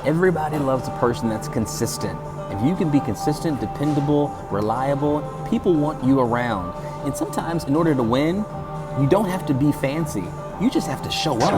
Everybody loves a person that's consistent. If you can be consistent, dependable, reliable, people want you around. And sometimes in order to win, you don't have to be fancy. You just have to show up.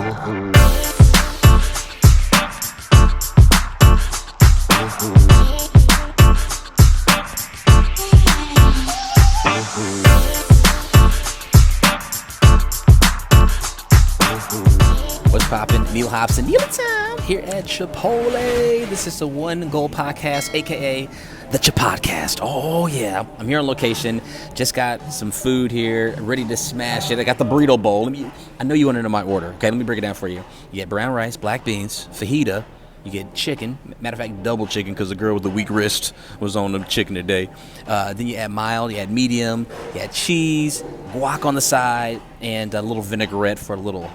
What's poppin'? Neil Hobson, Neil Time here at Chipotle. This is the One Goal Podcast, aka the Chipodcast. Oh yeah, I'm here on location. Just got some food here, ready to smash it. I got the burrito bowl. I know you want to know my order. Okay, let me break it down for you. You get brown rice, black beans, fajita. You get chicken. Matter of fact, double chicken because the girl with the weak wrist was on the chicken today. Then you add mild, you add medium, you add cheese, guac on the side, and a little vinaigrette for a little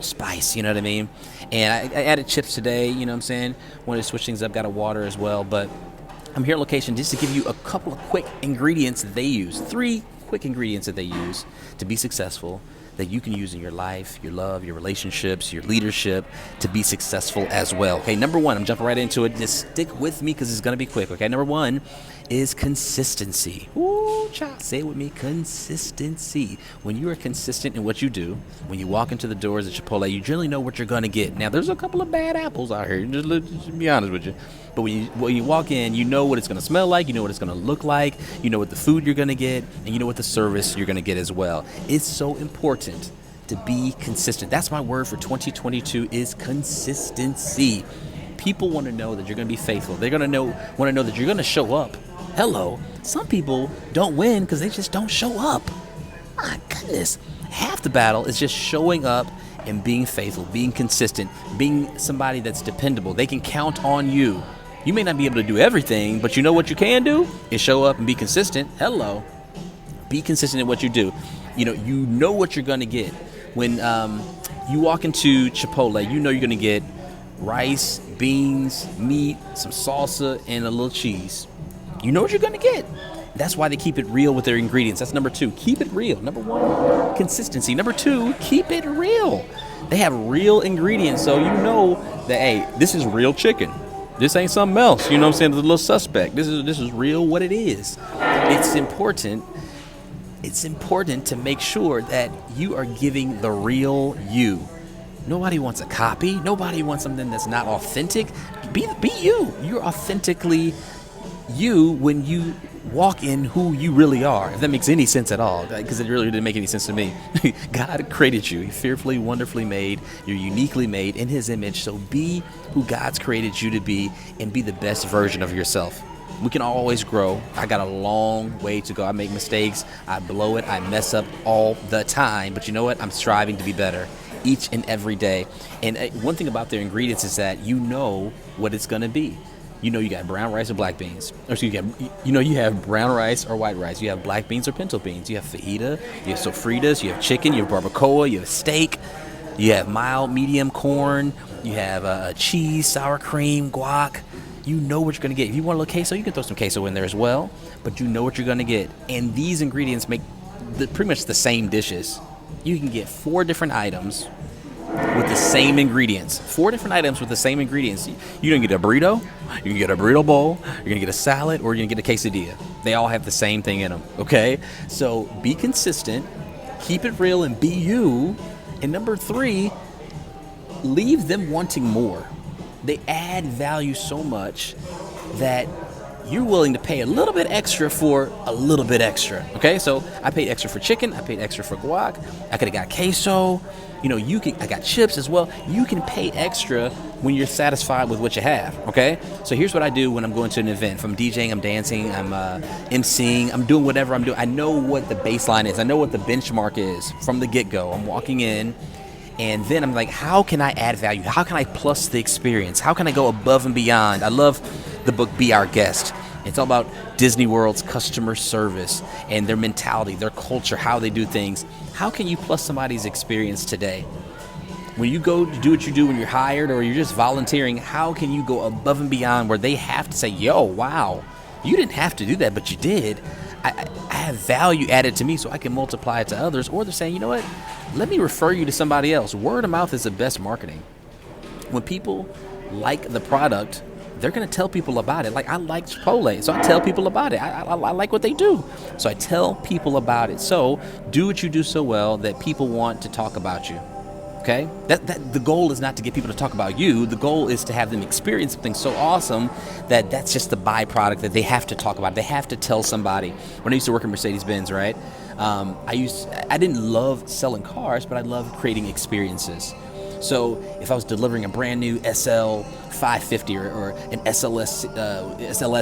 spice, you know what I mean? And I added chips today, you know what I'm saying? Wanted to switch things up, got a water as well, but I'm here on location just to give you a couple of quick ingredients that they use. 3 quick ingredients that they use to be successful that you can use in your life, your love, your relationships, your leadership to be successful as well. Okay, number 1, I'm jumping right into it. Just stick with me because it's going to be quick. Okay, number 1 is consistency. Ooh, child, say it with me, consistency. When you are consistent in what you do, when you walk into the doors at Chipotle, you generally know what you're going to get. Now, there's a couple of bad apples out here, just be honest with you. But when you walk in, you know what it's going to smell like, you know what it's going to look like, you know what the food you're going to get, and you know what the service you're going to get as well. It's so important to be consistent. That's my word for 2022 is consistency. People want to know that you're going to be faithful. They're going to want to know that you're going to show up. Hello. Some people don't win because they just don't show up. My goodness. Half the battle is just showing up and being faithful, being consistent, being somebody that's dependable. They can count on you. You may not be able to do everything, but you know what you can do is show up and be consistent. Hello. Be consistent in what you do. You know what you're going to get. When you walk into Chipotle, you know you're going to get rice, beans, meat, some salsa, and a little cheese. You know what you're going to get. That's why they keep it real with their ingredients. That's number 2. Keep it real. Number 1, consistency. Number 2, keep it real. They have real ingredients, so you know that, hey, this is real chicken. This ain't something else. You know what I'm saying? It's a little suspect. This is real what it is. It's important to make sure that you are giving the real you. Nobody wants a copy. Nobody wants something that's not authentic. Be you. You're authentically you when you walk in who you really are, if that makes any sense at all, because it really didn't make any sense to me. God created you. You're fearfully, wonderfully made. You're uniquely made in his image. So be who God's created you to be and be the best version of yourself. We can always grow. I got a long way to go. I make mistakes. I blow it. I mess up all the time. But you know what? I'm striving to be better each and every day. And one thing about their ingredients is that you know what it's going to be. You know you got brown rice or black beans. Or so you have brown rice or white rice. You have black beans or pinto beans. You have fajita, you have sofritas, you have chicken, you have barbacoa, you have steak, you have mild, medium corn, you have cheese, sour cream, guac. You know what you're going to get. If you want a little queso, you can throw some queso in there as well, but you know what you're going to get. And these ingredients make pretty much the same dishes. You can get 4 different items with the same ingredients. 4 different items with the same ingredients. You're going to get a burrito, you can get a burrito bowl, you're going to get a salad, or you're going to get a quesadilla. They all have the same thing in them, okay? So be consistent, keep it real, and be you. And number 3, leave them wanting more. They add value so much that you're willing to pay a little bit extra for a little bit extra, okay? So I paid extra for chicken, I paid extra for guac, I could have got queso. I got chips as well. You can pay extra when you're satisfied with what you have, okay? So here's what I do when I'm going to an event. If I'm DJing, I'm dancing, I'm emceeing, I'm doing whatever I'm doing. I know what the baseline is. I know what the benchmark is from the get-go. I'm walking in, and then I'm like, how can I add value? How can I plus the experience? How can I go above and beyond? I love the book Be Our Guest. It's all about Disney World's customer service and their mentality, their culture, how they do things. How can you plus somebody's experience today? When you go to do what you do when you're hired or you're just volunteering, how can you go above and beyond where they have to say, yo, wow, you didn't have to do that, but you did. I have value added to me so I can multiply it to others. Or they're saying, you know what, let me refer you to somebody else. Word of mouth is the best marketing. When people like the product, they're going to tell people about it. Like, I like Chipotle, so I tell people about it. I like what they do, so I tell people about it. So do what you do so well that people want to talk about you. Okay? That the goal is not to get people to talk about you. The goal is to have them experience something so awesome that that's just the byproduct that they have to talk about. They have to tell somebody. When I used to work at Mercedes-Benz, right? I didn't love selling cars, but I loved creating experiences. So if I was delivering a brand new SL 550 or an SLS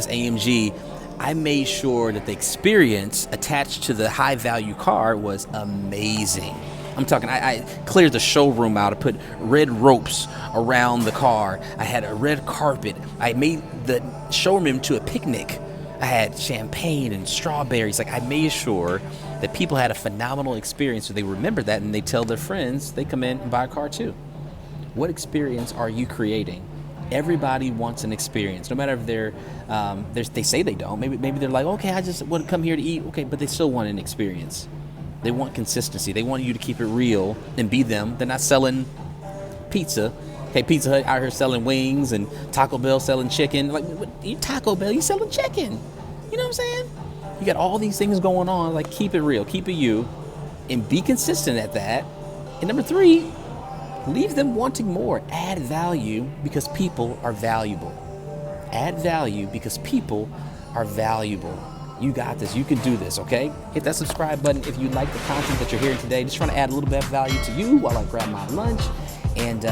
AMG, I made sure that the experience attached to the high value car was amazing. I'm talking, I cleared the showroom out. I put red ropes around the car. I had a red carpet. I made the showroom into a picnic. I had champagne and strawberries. Like, I made sure that people had a phenomenal experience, so they remember that and they tell their friends they come in and buy a car too. What experience are you creating? Everybody wants an experience, no matter if they say they don't. Maybe they're like, okay, I just want to come here to eat. Okay, but they still want an experience. They want consistency. They want you to keep it real and be them. They're not selling pizza. Okay, Pizza Hut out here selling wings and Taco Bell selling chicken. Like, you Taco Bell, you selling chicken. You know what I'm saying? You got all these things going on. Like, keep it real, keep it you, and be consistent at that. And number 3, leave them wanting more. Add value because people are valuable. Add value because people are valuable. You got this. You can do this, okay? Hit that subscribe button if you like the content that you're hearing today. Just trying to add a little bit of value to you while I grab my lunch. And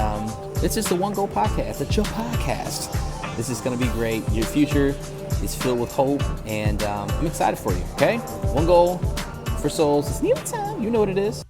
this is the One Goal Podcast, the Chill Podcast. This is going to be great. Your future is filled with hope, and I'm excited for you, okay? One goal for souls. It's nearly time. You know what it is.